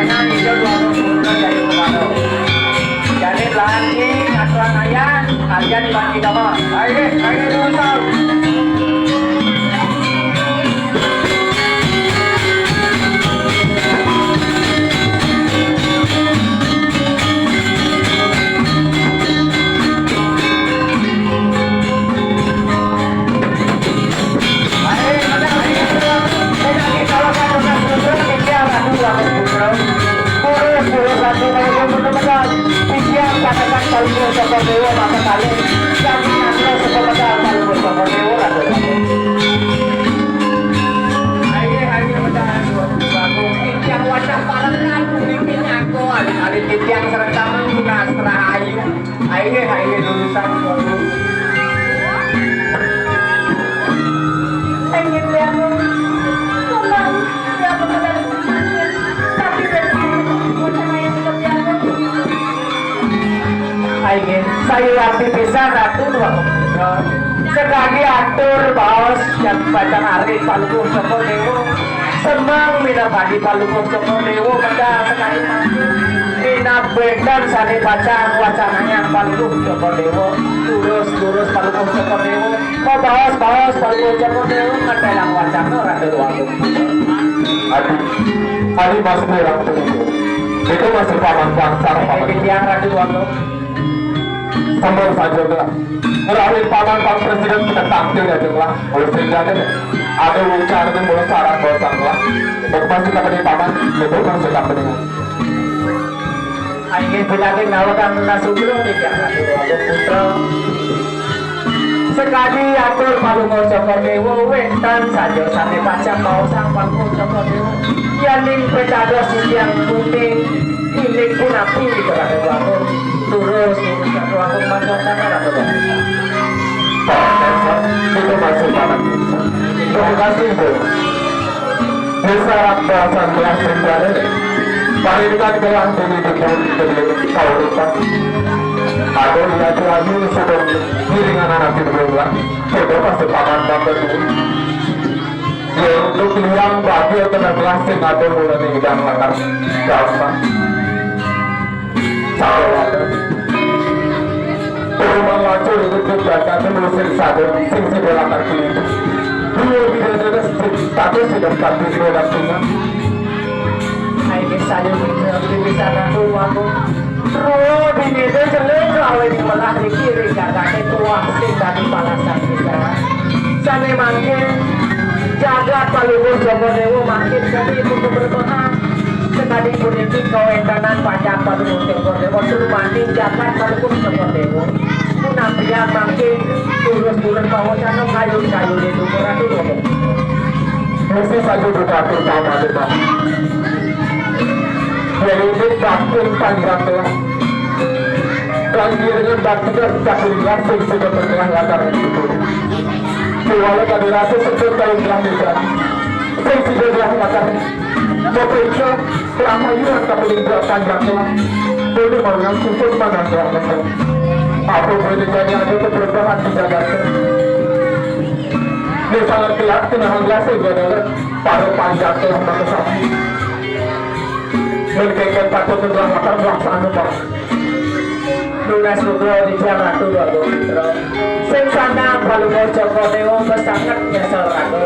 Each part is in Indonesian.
wacana itu 20 dari Bupati. Jadi lagi aturan ayah kalian dibantu sama. Ayo dulu. Yang serta mengguna serahayu ayo lulusan suatu Ingin lihat kembali dia benar tapi wacana yang terjadi. ayo saya arti bisa ratu dua sekali atur bos yang baca hari Palukung Joko Dewo semang mina badi Palukung Joko Dewo pada sekali mina bedan sani baca wacananya Palukung Joko Dewo lurus Palukung Joko Dewo mau bawas Palukung Joko Dewo ngedelang wacana ratu dua Adi masuk dalam itu masih paman bangsa yang ratu dua sambal saja lah. Melalui paman pak presiden kita tampil ya lah. Oleh sehingga ada ucapan dan boleh saran bosang lah. Berpasti kita pada paman itu kan sudah pendengar. Ayo bilangin nawakan nasubro di yang ratu putra. Sekali atur Palukung Joko Dewo wentan saja sampai pacang mau sang Palukung Joko Dewo yaning pecados yang putih ini pun api di kerana waktu turus waktu masuk karena Itu masih paman. Terima kasih bu. Bisa bahasa kelas berada. Parikan kelas ini di tahu lupa. Ada lihat lagi sudah giringan anak itu berulang. Itu pasti paman bangga dulu. Ya untuk yang bagi atau kelas atau bulan ini dan latar gampang. Rumah wajur itu kegiatan melusir sadar sing si belakang kiri. Dua video status sudah status sudah punya. ayo saja bisa nanti waktu terus ini itu jelek kalau ini malah di kiri jaga tua sing dari balasan kita. Sana makin jaga Palukung Joko Dewo makin jadi untuk berdoa. Sekali politik kawendanan pajak Palukung Joko Dewo suruh banding jaga Palukung Joko Dewo. Nantinya makin turun kawasan kayu itu kurang dulu. Mesti saja berkatur sama kita. Jadi ini bakun panjang telah. Langkirnya baktinya bakun langsung sudah bertengah latar itu. Kewalau kami rasa sebut kalau bilang tidak. Saya sudah bilang latar. Mobilnya selama yuan tapi tidak panjang telah. Boleh mengang susun mana telah. Apa boleh jadi ada perubahan di Jakarta. Ini sangat kelak kenahan lasa adalah pada panjang telah maka sapi. Mereka takut telah makan pelaksanaan pak. Lunas Bogor di jam ratu dua putra. Sing sana Palukung Joko Dewo sangat nyesel ratu.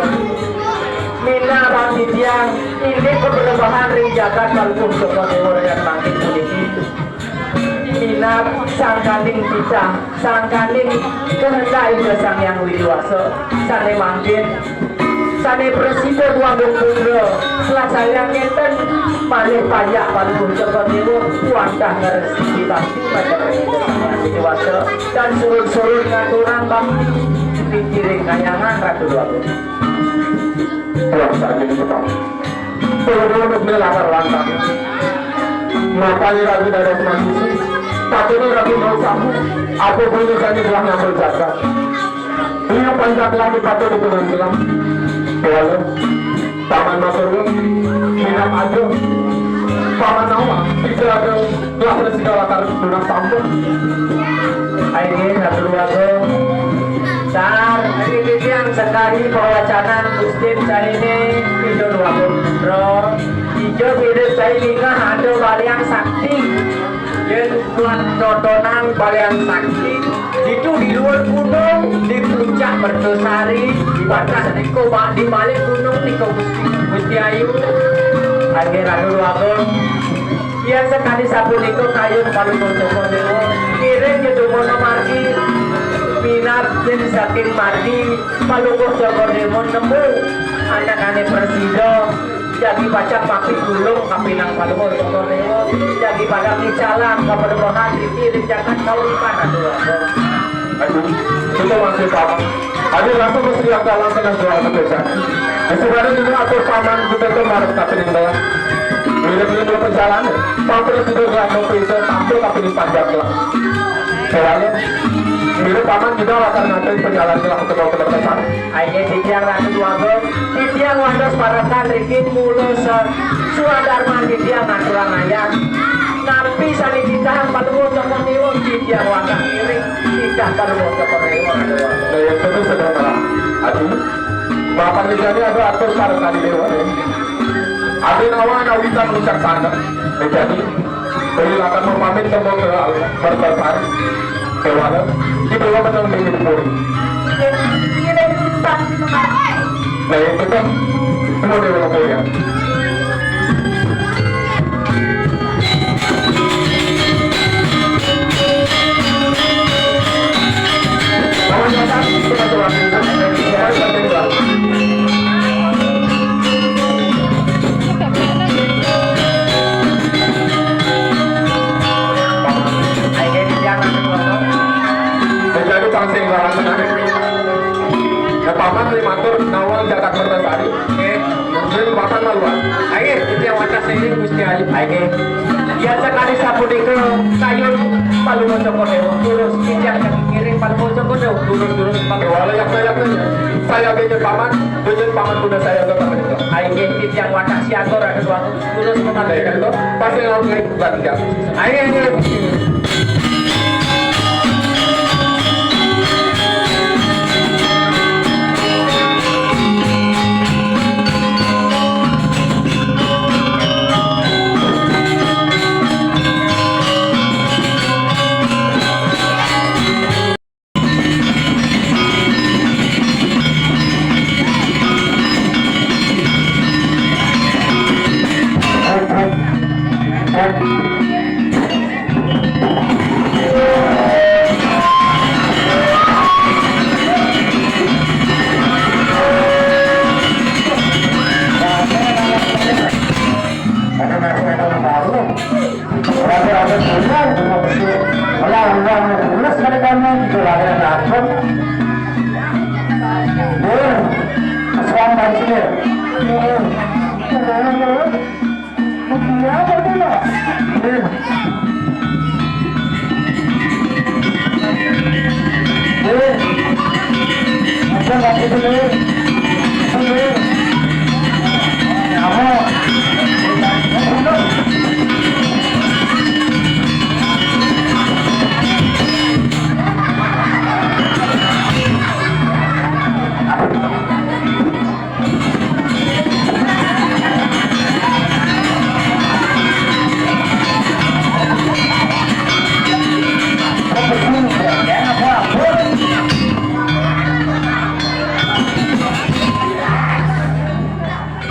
Mina bang Didiang ini perubahan ring jagat Palukung Joko Dewo dengan makin politik. Mina sangkaning kita, sangkaning kehendak itu sang yang widiwasa, sane makin. Sane presiden Wanggung Putra selesai ngeten malih pajak Palukung Joko Dewo kuantah ngeresi bakti pada presiden dewasa dan surut ngaturan bakti pikirin kanyangan ratu dua Tuhan saja ini betul. Untuk melanggar langkah. Makanya ragu dari manusia. Tapi ini ragu mau sambung. Apa boleh kami telah ngambil jaga. Ini panjang lagi patut dipegang. Lalu paman Masurul minat aja paman nama tidak ada gelas segala taruh lunak sampun. Ini satu lagu Sar, ini yang sekali perwacanan Muslim hari ini itu 20 Pro Ijo pilih saya lingga ada balian sakti. Yang tuan notonan balian sakti. Itu di luar gunung, di puncak Mertosari, di batas Niko, di balik gunung Niko Gusti Ayu. Akhirnya dulu aku. Yang sekali sapu Niko kayu palu Joko Dewo. Kirim gitu mono margi. Minat yang saking margi palu Joko Dewo nemu anak-anak Persido. Jadi baca papi gulung kapilang palu Joko Dewo. Jadi pada micalang keberbohan dikirim jangan kau ikan aduh. Aduh, kita masih sama. Ada langsung mesti agak langsung yang jual sebesar. Sebenarnya juga atur paman kita tuh marah tapi di bawah. Bila dulu perjalanan, pampir sudah nggak mau bisa tampil tapi di panjang lah. Soalnya, bila paman juga akan nanti perjalanan lah untuk mau ke depan. Ayo titiang ratu wago, titiang wandos parakan rikin mulus suadarman titiang aturan ayam. Napi sani titang palu Joko Dewo titiang wakak miring titang palu Joko Dewo. Nah yang itu sederhana. Aduh, bapak ini ada atur parakan di dewa. Ada nawan awitan mencak sana. Jadi, beliau akan memamin temu ke Mertosari. Kewalau, di bawah menang di Puri. Ini pasti memakai. Nah yang itu semua di bawah Puri ya. Kawan datang, kita coba kita coba. Ayo titiang ratu wago. Menjadi pangsing lawan menarik. Ya paman dari matur nawang jagat Mertosari. Jadi paman maluan. Ayo titiang wakas ini Gusti Ayu. Ayo. Ya sekali sapu Niko kayu palu Joko Dewo lurus titiang kaki kiri palu Joko Dewo lurus palu. Walau yang saya bikin paman kuda saya ke paman itu. Ayo titiang wakas siagor ada dua lurus ke Nah kan itu pasti yang ngomong bukan tidak. Ayo.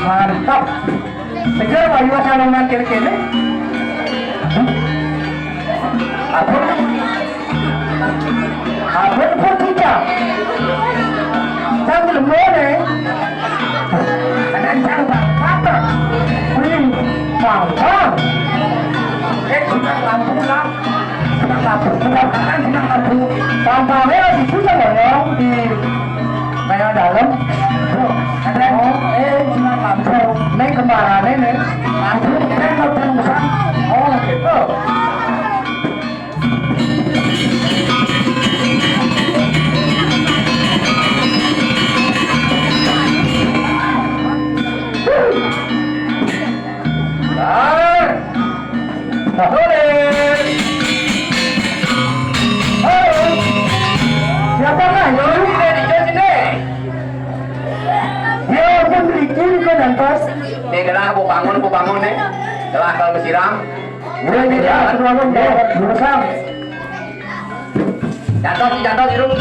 Mantap. Sekarang ayo sama mangkir kene. Apa pun kita. Sambil mana? Anak siapa? Apa? Ini mantap. Senang lampu lah. Senang lampu. Senang lampu. Tampaknya di pusat ya di mana dalam. Senang lampu. Neng kemana neng? Lampu. Neng mau terusan. Oh gitu. Nih gelah bu bangun nih. Gelah kalau bersiram. Udah ini ya, bangun deh, bersam. Jatuh hidup.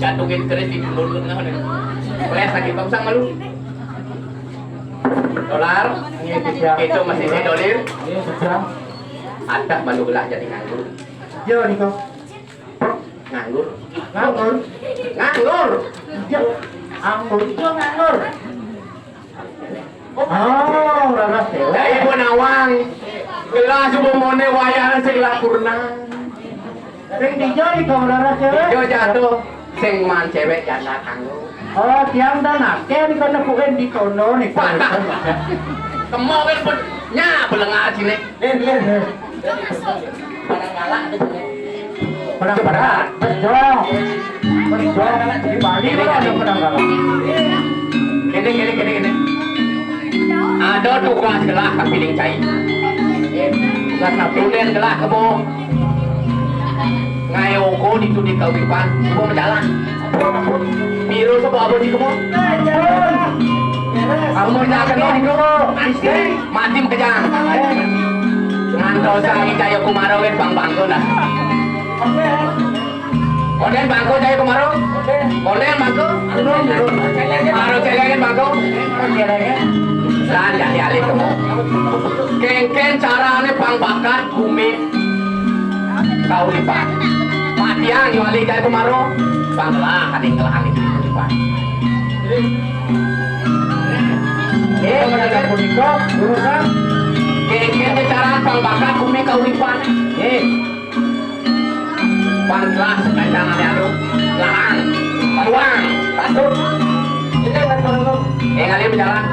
Jatuhin keris di mulut nggak nih? Boleh sakit bangsa malu. Dolar, itu masih si dolir. Ada malu gelah jadi nganggur. Yo Niko. Nganggur. Nganggur. Nganggur. Yo. Anggur itu nganggur. Oh, raras ya. Ya ibu nawang. Gelah subuh mone wayang segala purna. Sing dijoi kau raras ya. Yo jatuh. Sing man cewek janda kanggo. Oh, tiang dan akeh di kana puken di kono nih. Kemo kan pun nya belengah sini. Padang galak Padang galak. Betul. Betul. Di Bali ada padang galak. Gini. Ada tugas gelah ke piling cai. Karena tulen gelah kebo. Ngayo ko dito di kawipan, ko majalan. Biro sa babo di kemo. Amo jagan no di kemo. Matim kejang. Nganto sa kayo kumaro ken bangko dah. Oden bangko kayo kumaro? Oden bangko? Maro celegen bangko? Saan jadi alih kemo. Ken carane pangbakat bumi kaulipan. Matiang yung alih kayo kumaro. Bangla kading kelahan itu kaulipan. Mga puniko, urusan. Ken cara pangbakat bumi kaulipan. Panglah sekacang ada lahan, ruang, patut. Ini kan alih berjalan.